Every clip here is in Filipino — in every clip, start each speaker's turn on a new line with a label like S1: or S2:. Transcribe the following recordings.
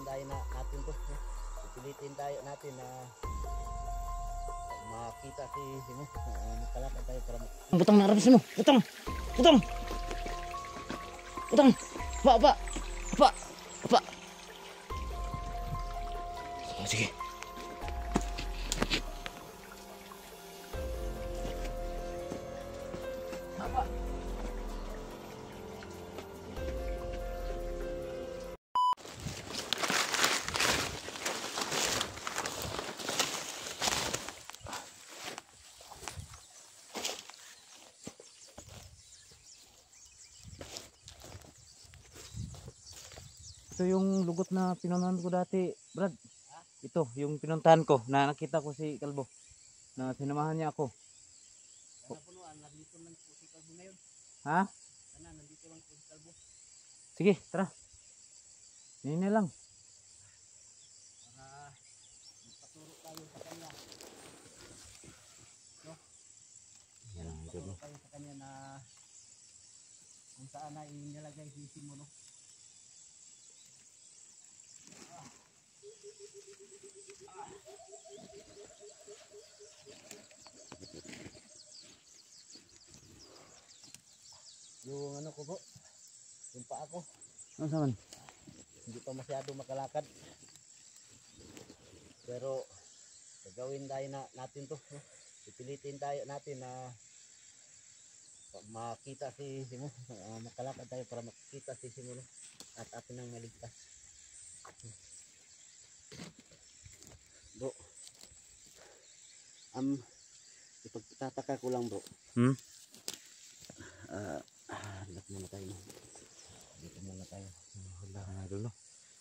S1: tayo natin to. Pipilitin tayo natin na makita si Simo. Makalakad tayo para
S2: Butang na arabis mo. Butang. Butang. Butang. Apa. Oh, sige. Ito yung lugot na pinuntahan ko dati, Brad. Ito, yung pinuntahan ko na nakita ko si Kalbo. Na sinamahan niya ako.
S1: sana punuan, nandito lang po si Kalbo ngayon.
S2: Ha?
S1: Sana nandito lang po si Kalbo.
S2: Sige, tara. Hindi na lang.
S1: Para magpaturo tayo sa kanya. No?
S2: Yan ang
S1: Magpaturo tayo sa kanya na kung saan na inilagay si Simo, no? Yung ano ko po, yung paa ko,
S2: Ano saman?
S1: hindi pa masyado makalakad. Pero gagawin tayo natin to. No? Pipilitin tayo natin na makita si Simo. Makalakad tayo para makita si Simo, no? At atin ang maligtas. Bro, ipagtataka ko lang, bro. Hanap muna tayo. Dito muna tayo.
S2: Wala na dulo.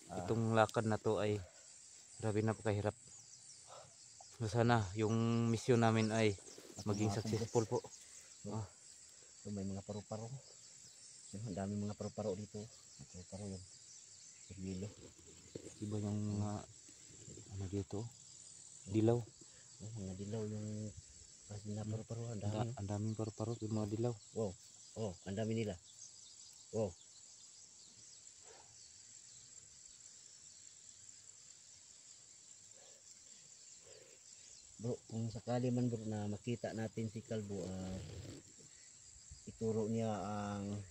S2: Itong lakad na to ay grabe napakahirap. Sana yung misyon namin ay maging successful po.
S1: So, may mga paru-paro. Ang dami mga paru-paro dito. Paru-paro yun. Pagbilo.
S2: Iba yung mga ano dito? Dilaw.
S1: Mga dilaw yung na paru-paro. Ang dami.
S2: Ang daming paru-paro yung mga dilaw.
S1: Wow. Oh, ang dami nila. Wow. Bro, kung sakali man bro na makita natin si Kalbo, ituro niya ang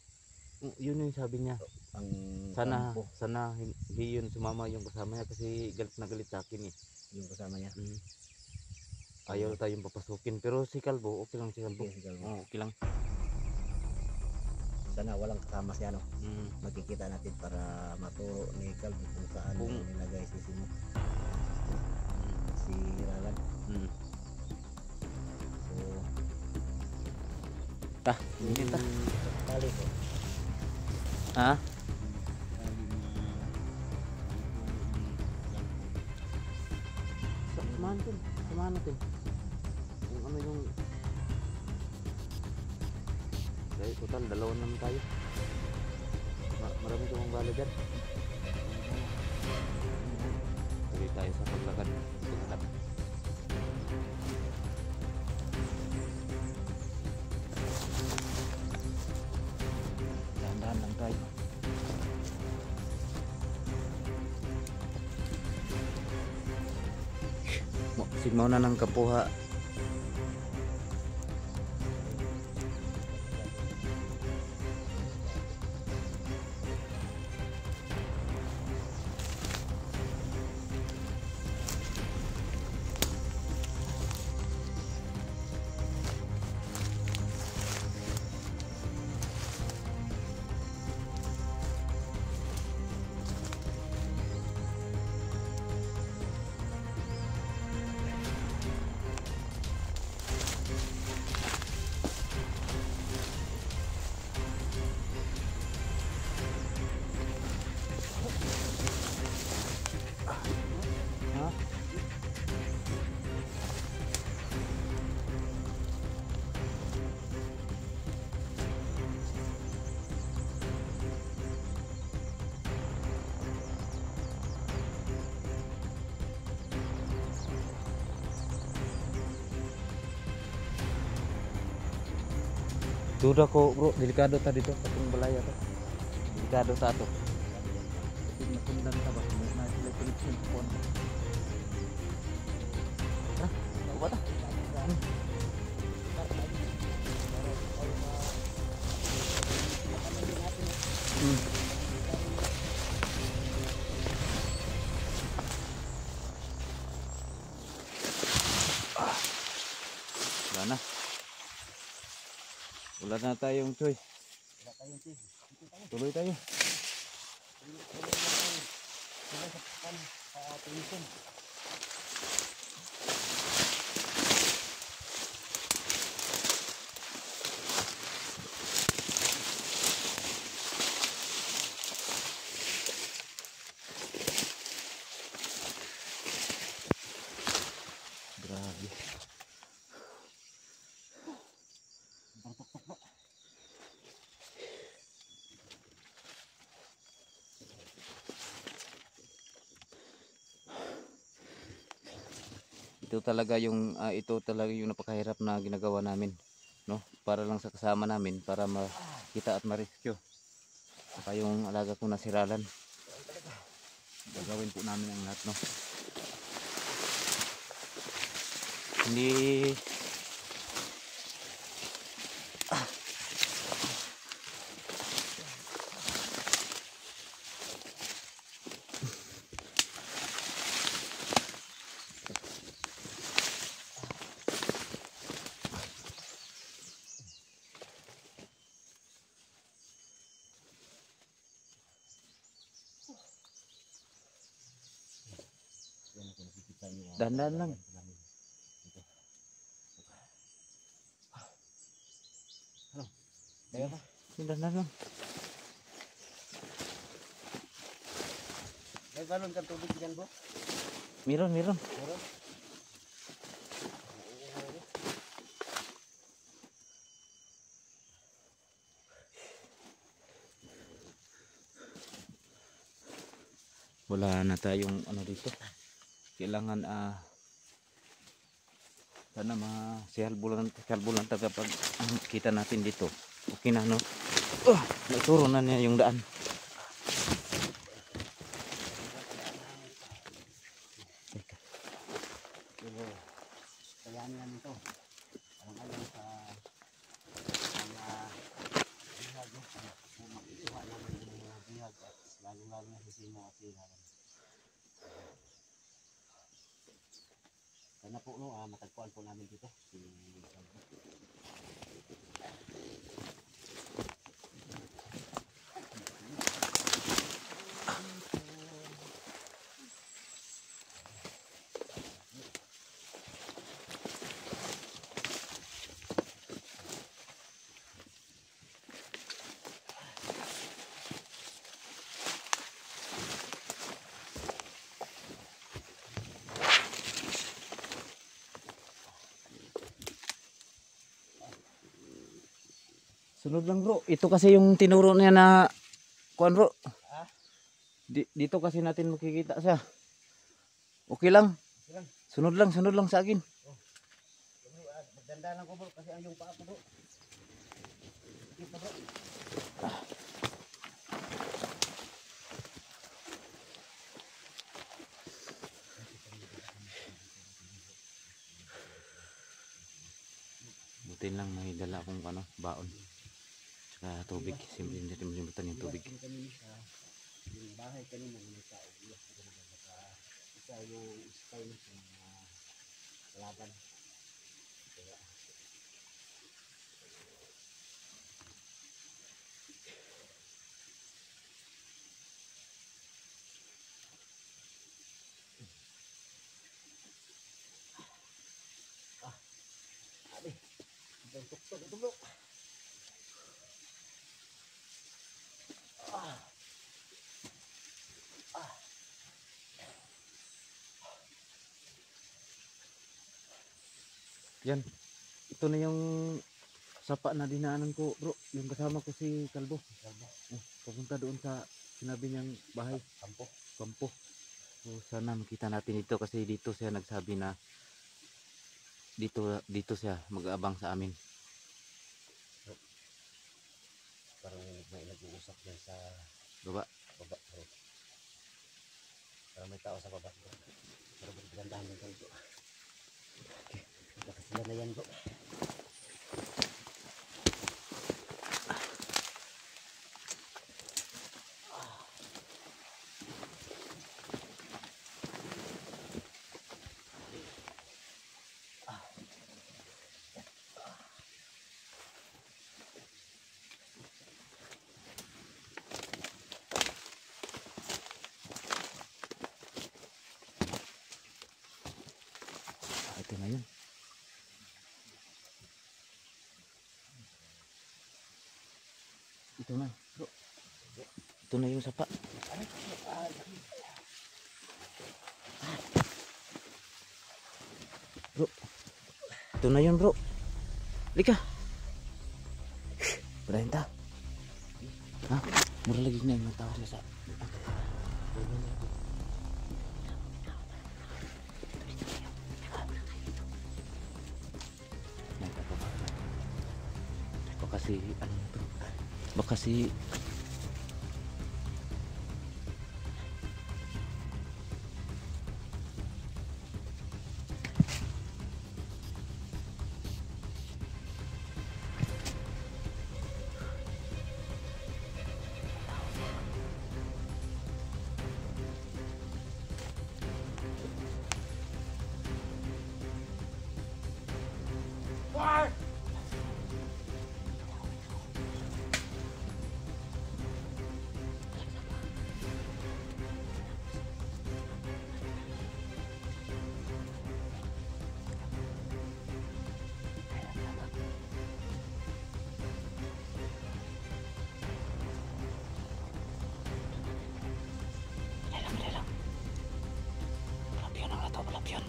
S2: Yun yung sabi niya.
S1: ang
S2: Sana
S1: kampo,
S2: sana hindi yun sumama yung kasama niya kasi galit na galit sa akin eh.
S1: yung kasama niya.
S2: Ayaw tayong papasukin pero si Kalbo, okay lang si Kalbo.
S1: Okay, si Kalbo.
S2: Okay lang.
S1: Sana walang kasama siya, no? Makikita natin para maturo ni Kalbo kung saan nilagay si Simo. Si Ralan. So,
S2: Hindi ta.
S1: sakali ko.
S2: Ha? Samahan natin. Yung ano yung dahil total dalawan naman tayo. Marami kong bala dyan. Tuloy tayo sa paglakad. Dahan-dahan lang tayo. Sigmaw na ng kapuha. Duda ko bro, delikado ta dito sa balaya to. Delikado ta to. Masundan ta ba? Na sila connection po. Tara, baba ta. Wala na. Wala na tayong choice.
S1: Wala tayong tis.
S2: Tuloy tayo.
S1: Wala sa pan sa tulisan.
S2: Grabe.
S1: Bartok-tok ba?
S2: Ito talaga yung napakahirap na ginagawa namin, no? Para lang sa kasama namin para makita at ma-rescue. Saka yung alaga kong nasiralan. Gagawin po namin ang lahat, no? Hindi
S1: Yan ako nakikita niyo.
S2: dandan lang.
S1: Ito. Ano? Kaya ba?
S2: Dandan lang.
S1: May balon kang tubig dyan, bro?
S2: Meron.
S1: Meron?
S2: Wala na tayong ano dito. Kailangan sana sihalbulan taga pag kita natin dito. Okay na, no? Naturo na niya yung daan.
S1: Pero, kayanin namin ito. Parang alam sa mga bihag, kung makikuha namin yung mga bihag at lalong-lalo na si Simo at si Haran. Sana po, no, matagpuan po namin dito si Salvo.
S2: Sunod lang, bro. Ito kasi yung tinuro niya na kuan, bro. Dito kasi natin makikita siya. Okay lang.
S1: Okay lang.
S2: Sunod lang sa akin.
S1: Magdanda lang ko, bro, kasi ang yung paa ko, bro. Dito, bro.
S2: Buti lang may dala akong ano, baon. Tsaka tubig. Simple hindi natin malimutan yung tubig.
S1: Yung kanina yung bahay kanina may tao. Isa yung style ng laban. Kaya, abi, ang tuktok ito, bro.
S2: Yan. Ito na yung sapa na dinaanan ko, bro. Yung kasama ko si Kalbo. Papunta doon sa sinabi niyang bahay. Kampo. So, sana makita natin dito kasi dito siya nagsabi na dito siya mag-aabang sa amin.
S1: Parang may nag-uusap yan sa
S2: Baba.
S1: baba, bro. Parang may tao sa baba bro. Pero magandaan lang tayo bro. Okay, nakasila na yan bro.
S2: Ito na yun. Ito na, bro. Ito na yung sapa. Bro. Ito na yun, bro. Lika. Berahin ta. Ha? Mura lagi na yung tawar na sa... Baka si... Ano bro? Baka si... Lampion.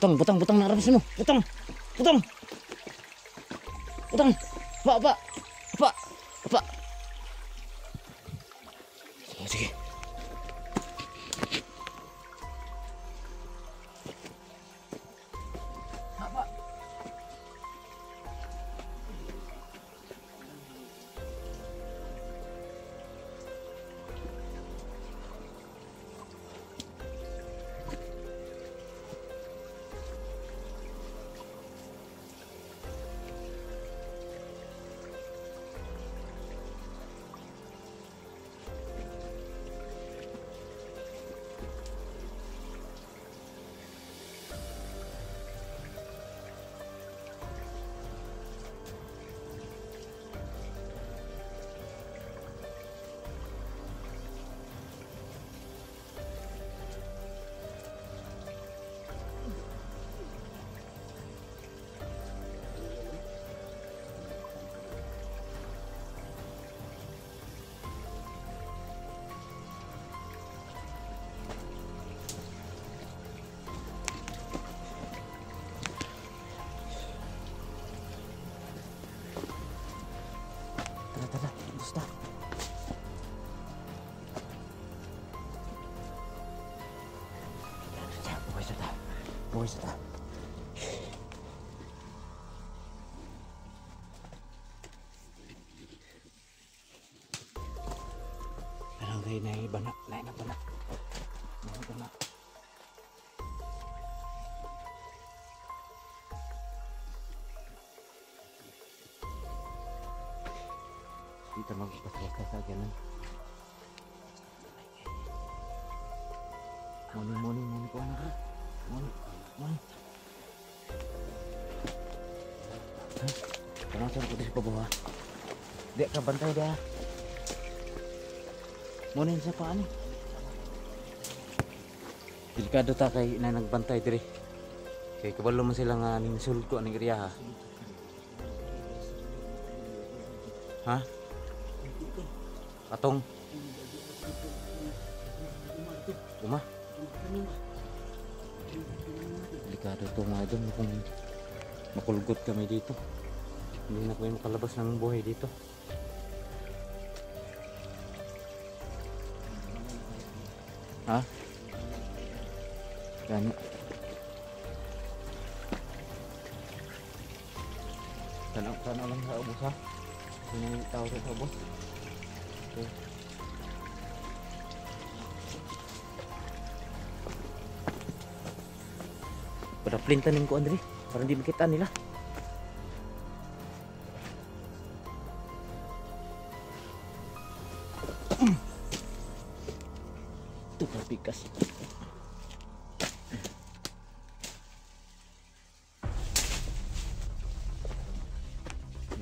S2: Butang na arah sini. Butang. Pak. Sige. Basta. Buhay sa ta. nay bana, nay na bana. Nay bana. Kita magpaswasta sa ganun. Morning ko na bro. Morning. Ha? Panasan ko dito pa buha. Di ka bantay dah. Morning sa paani. Delikado ta kay na nagbantay diri. Kay kabalo man sila nga ning sulod ko aning area ha. Ha? Atong Uma? Delikado to mga idol kung makulgot kami dito. Hindi na kami makalabas ng buhay dito. Ha? Gani. Tanaw lang sa ubos ha. Sino yung tao sa ubos? Okay. Pada plintanin ko Andre para hindi makita nila. Ito papikas.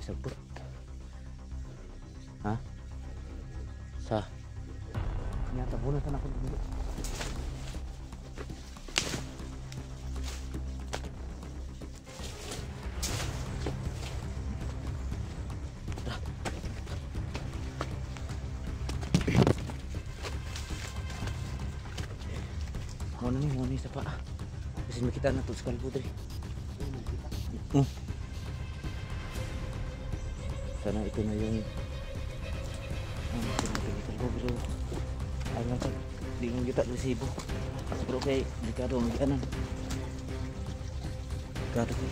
S2: Sabot. Ha? Sa? Nyata bunutan ako dulu. Mau nih sa paa. Kasi makita na to sa kalbo diri. Sana ito na yung kalbo pero ay nga di mo kita resibo. Pero kay delikado ang kanan. Delikado ko.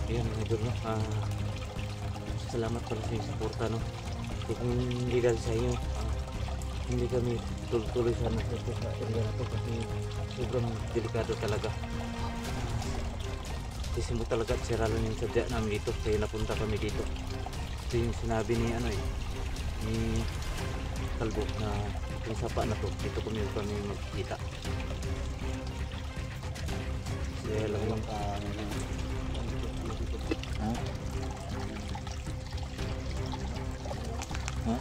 S2: Ayan mga idol no? Salamat pala sa inyong suporta no? Kung hindi dahil sa inyo hindi kami tuloy sana sa area na to kasi sobrang delikado talaga. Kasi mo talaga siralan yung sadya namin dito kaya napunta kami dito. Ito yung sinabi ni ni Kalbo na yung sapa na to dito kami magkita. Kaya lang yung ha? Ha?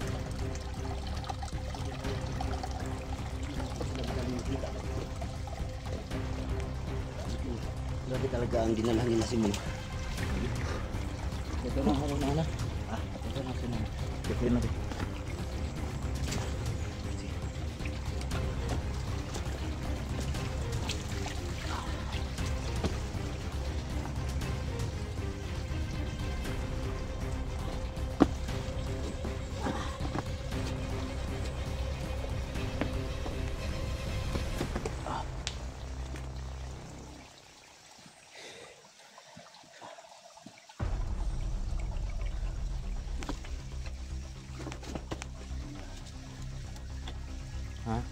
S1: Grabe talaga ang dinalangin na si Mo.
S2: Ito na ako na. Ito na sino. Ito na din. Ha?